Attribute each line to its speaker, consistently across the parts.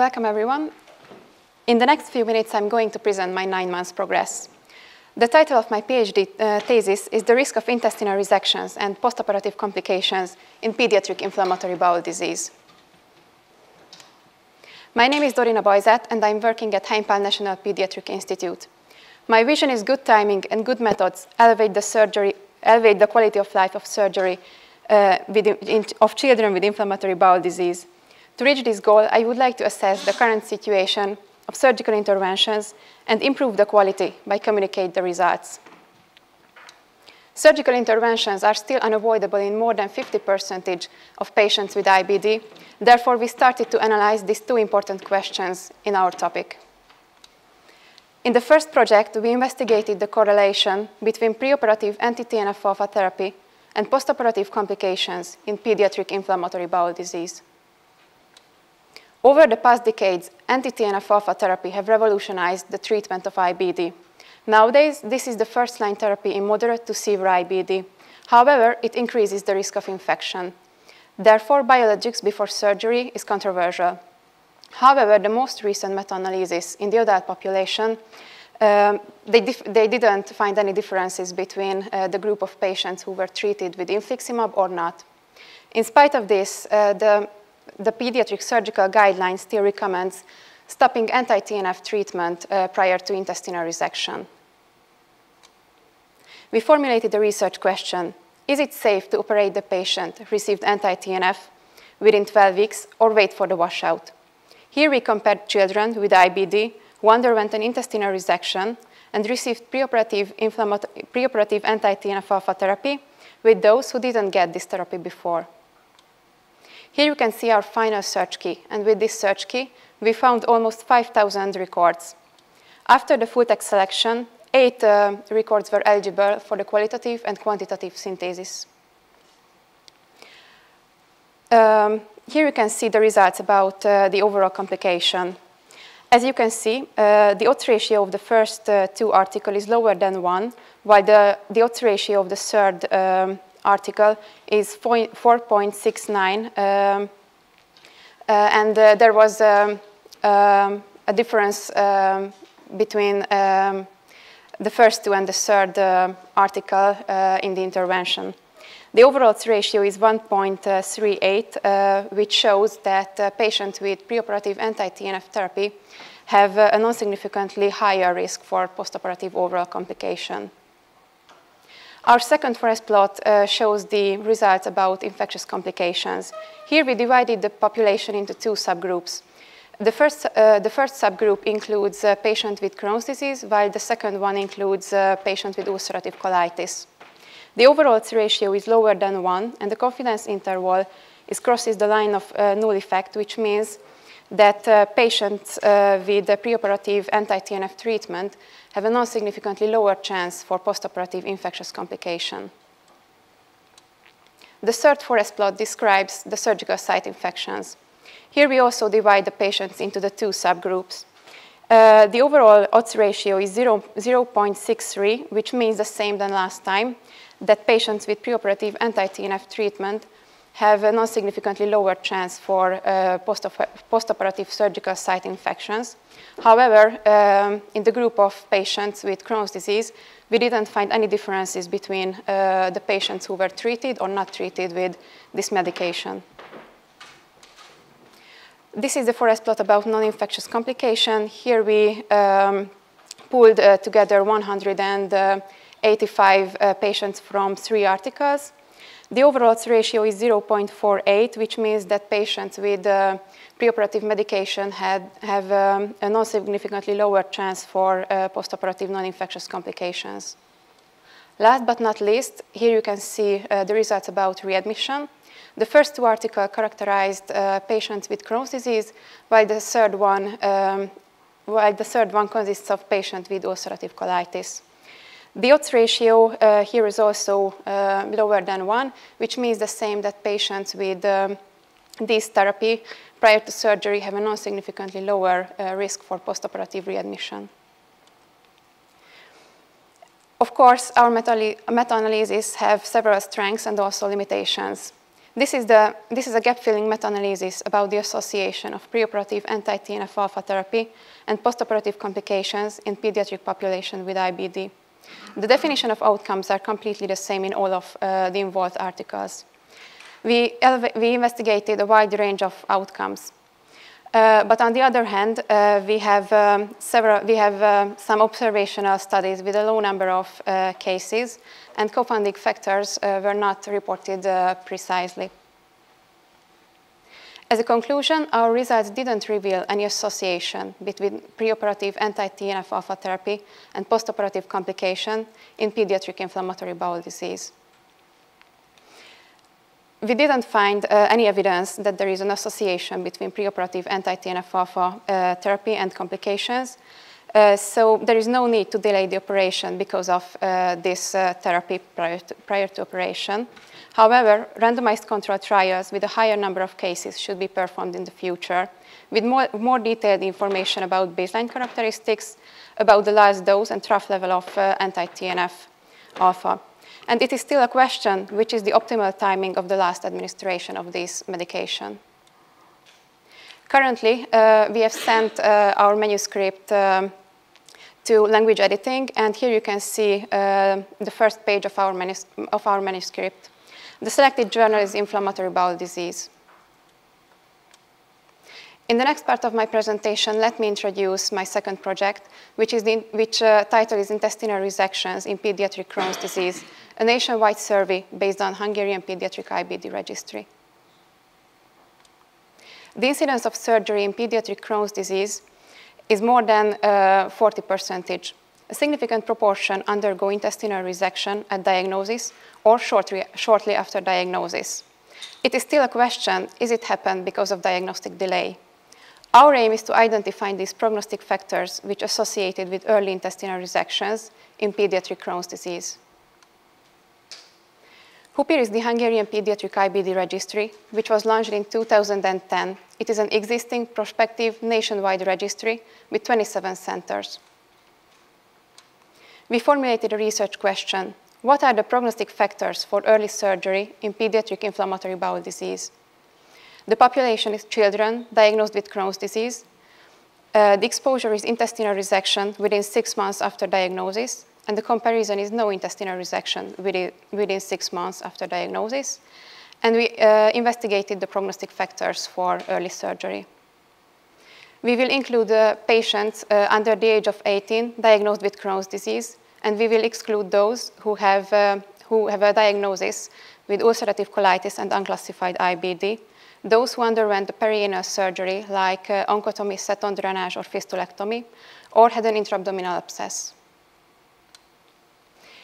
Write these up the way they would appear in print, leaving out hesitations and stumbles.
Speaker 1: Welcome, everyone. In the next few minutes, I'm going to present my 9 months progress. The title of my PhD thesis is The Risk of Intestinal Resections and Postoperative Complications in Pediatric Inflammatory Bowel Disease. My name is Dorina Bajzát, and I'm working at Heimpál National Pediatric Institute. My vision is good timing and good methods elevate the quality of life of surgery of children with inflammatory bowel disease. To reach this goal, I would like to assess the current situation of surgical interventions and improve the quality by communicating the results. Surgical interventions are still unavoidable in more than 50% of patients with IBD. Therefore, we started to analyze these two important questions in our topic. In the first project, we investigated the correlation between preoperative anti-TNF-alpha therapy and postoperative complications in pediatric inflammatory bowel disease. Over the past decades, anti-TNF-alpha therapy have revolutionized the treatment of IBD. Nowadays, this is the first-line therapy in moderate to severe IBD. However, it increases the risk of infection. Therefore, biologics before surgery is controversial. However, the most recent meta-analysis in the adult population, they didn't find any differences between the group of patients who were treated with infliximab or not. In spite of this, the pediatric surgical guidelines still recommends stopping anti-TNF treatment prior to intestinal resection. We formulated a research question: is it safe to operate the patient who received anti-TNF within 12 weeks or wait for the washout? Here we compared children with IBD who underwent an intestinal resection and received preoperative anti-TNF-alpha therapy with those who didn't get this therapy before. Here you can see our final search key, and with this search key, we found almost 5,000 records. After the full text selection, 8 records were eligible for the qualitative and quantitative synthesis. Here you can see the results about the overall complication. As you can see, the odds ratio of the first 2 articles is lower than 1, while the odds ratio of the third article is 4.69, and there was a difference between the first 2 and the third article in the intervention. The overall odds ratio is 1.38, which shows that patients with preoperative anti-TNF therapy have a non-significantly higher risk for postoperative overall complication. Our second forest plot shows the results about infectious complications. Here we divided the population into 2 subgroups. The first subgroup includes patients with Crohn's disease, while the second one includes patients with ulcerative colitis. The overall odds ratio is lower than 1, and the confidence interval crosses the line of null effect, which means that patients with preoperative anti-TNF treatment have a non-significantly lower chance for postoperative infectious complication. The third forest plot describes the surgical site infections. Here we also divide the patients into the 2 subgroups. The overall odds ratio is 0.63, which means the same than last time, that patients with preoperative anti-TNF treatment have a non-significantly lower chance for postoperative surgical site infections. However, in the group of patients with Crohn's disease, we didn't find any differences between the patients who were treated or not treated with this medication. This is the forest plot about non-infectious complication. Here we pulled together 185 patients from 3 articles. The overall odds ratio is 0.48, which means that patients with preoperative medication have a non-significantly lower chance for postoperative non-infectious complications. Last but not least, here you can see the results about readmission. The first 2 articles characterized patients with Crohn's disease, while the third one consists of patients with ulcerative colitis. The odds ratio here is also lower than 1, which means the same that patients with this therapy prior to surgery have a non-significantly lower risk for postoperative readmission. Of course, our meta-analysis have several strengths and also limitations. This is a gap-filling meta-analysis about the association of preoperative anti-TNF-alpha therapy and postoperative complications in pediatric population with IBD. The definition of outcomes are completely the same in all of the involved articles. We investigated a wide range of outcomes. But on the other hand, we have some observational studies with a low number of cases, and confounding factors were not reported precisely. As a conclusion, our results didn't reveal any association between preoperative anti-TNF-alpha therapy and postoperative complication in pediatric inflammatory bowel disease. We didn't find any evidence that there is an association between preoperative anti-TNF-alpha therapy and complications. So there is no need to delay the operation because of this therapy prior to operation. However, randomized controlled trials with a higher number of cases should be performed in the future with more detailed information about baseline characteristics, about the last dose and trough level of anti-TNF-alpha. And it is still a question which is the optimal timing of the last administration of this medication. Currently, we have sent our manuscript to language editing, and here you can see the first page of our manuscript. The selected journal is Inflammatory Bowel Disease. In the next part of my presentation, let me introduce my second project, which title is Intestinal Resections in Pediatric Crohn's Disease, a nationwide survey based on Hungarian Pediatric IBD Registry. The incidence of surgery in pediatric Crohn's disease is more than 40%. A significant proportion undergo intestinal resection at diagnosis or shortly after diagnosis. It is still a question, is it happen because of diagnostic delay? Our aim is to identify these prognostic factors which are associated with early intestinal resections in pediatric Crohn's disease. HUPIR is the Hungarian Pediatric IBD Registry, which was launched in 2010. It is an existing prospective nationwide registry with 27 centers. We formulated a research question: what are the prognostic factors for early surgery in pediatric inflammatory bowel disease? The population is children diagnosed with Crohn's disease. The exposure is intestinal resection within 6 months after diagnosis, and the comparison is no intestinal resection within 6 months after diagnosis. And we investigated the prognostic factors for early surgery. We will include patients under the age of 18 diagnosed with Crohn's disease, and we will exclude those who have a diagnosis with ulcerative colitis and unclassified IBD, those who underwent the perianal surgery like oncotomy, seton drainage, or fistulectomy, or had an intra-abdominal abscess.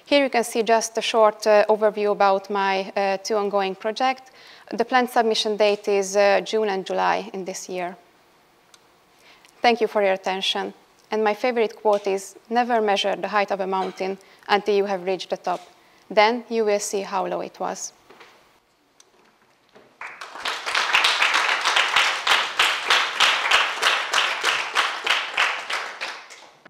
Speaker 1: Here you can see just a short overview about my 2 ongoing projects. The planned submission date is June and July in this year. Thank you for your attention. And my favorite quote is, never measure the height of a mountain until you have reached the top. Then you will see how low it was.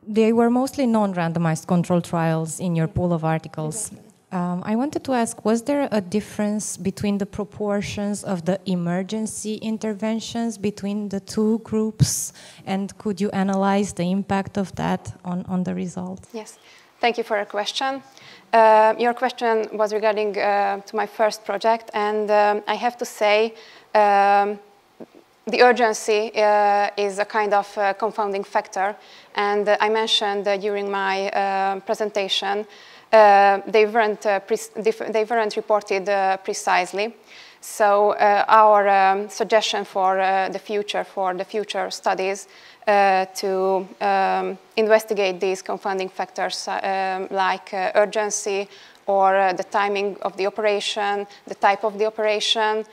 Speaker 2: They were mostly non-randomized controlled trials in your pool of articles. I wanted to ask, was there a difference between the proportions of the emergency interventions between the 2 groups? And could you analyze the impact of that on the result?
Speaker 1: Yes, thank you for your question. Your question was regarding to my first project, and I have to say the urgency is a kind of confounding factor. And I mentioned during my presentation, they weren't reported precisely. So our suggestion for the future studies to investigate these confounding factors like urgency or the timing of the operation, the type of the operation,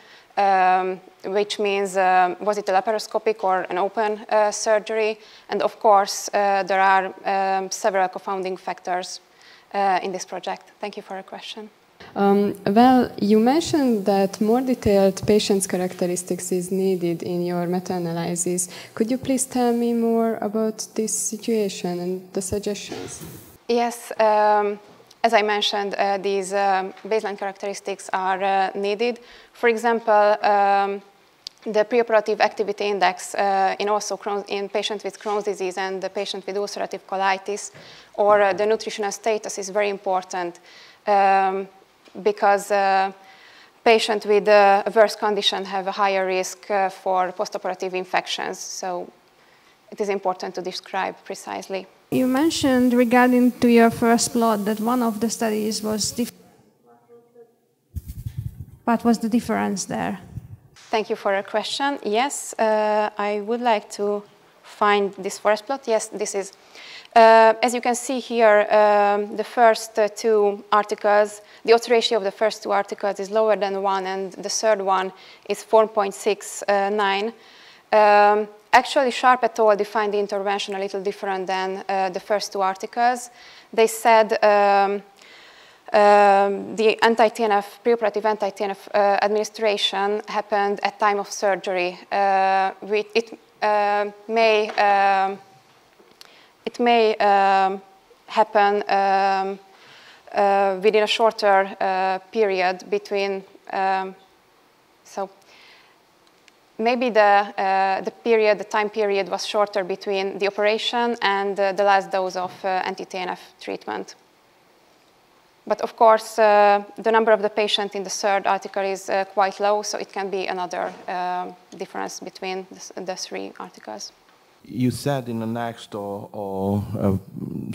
Speaker 1: which means was it a laparoscopic or an open surgery? And of course, there are several confounding factors in this project. Thank you for your question.
Speaker 3: Well, you mentioned that more detailed patient's characteristics is needed in your meta-analysis. Could you please tell me more about this situation and the suggestions?
Speaker 1: Yes. as I mentioned, these baseline characteristics are needed. For example, the preoperative activity index in patients with Crohn's disease and the patient with ulcerative colitis, or the nutritional status is very important because patients with a worse condition have a higher risk for postoperative infections. So it is important to describe precisely.
Speaker 4: You mentioned regarding to your first plot that one of the studies was what was the difference there?
Speaker 1: Thank you for your question. Yes, I would like to find this first plot. Yes, this is. As you can see here, the first two articles, the odds ratio of the first two articles is lower than 1, and the third one is 4.69. Actually, Sharp et al. Defined the intervention a little different than the first two articles. They said the anti-TNF, preoperative anti-TNF administration happened at time of surgery. It may happen within a shorter period between, so maybe the time period was shorter between the operation and the last dose of anti-TNF treatment. But of course, the number of the patient in the third article is quite low, so it can be another difference between the three articles.
Speaker 5: You said in the next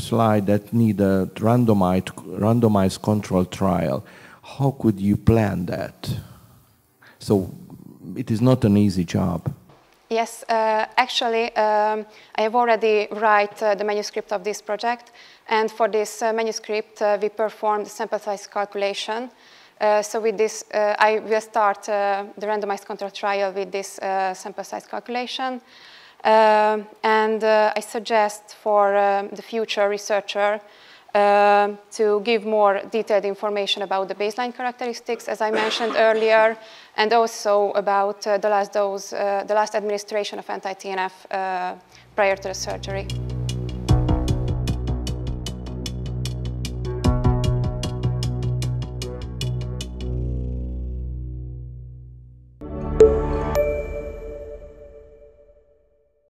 Speaker 5: slide that need a randomized control trial. How could you plan that? So it is not an easy job.
Speaker 1: Yes, actually, I have already written the manuscript of this project, and for this manuscript, we performed sample size calculation. So with this, I will start the randomized control trial with this sample size calculation. And I suggest for the future researcher to give more detailed information about the baseline characteristics, as I mentioned earlier, and also about the last dose, the last administration of anti-TNF prior to the surgery.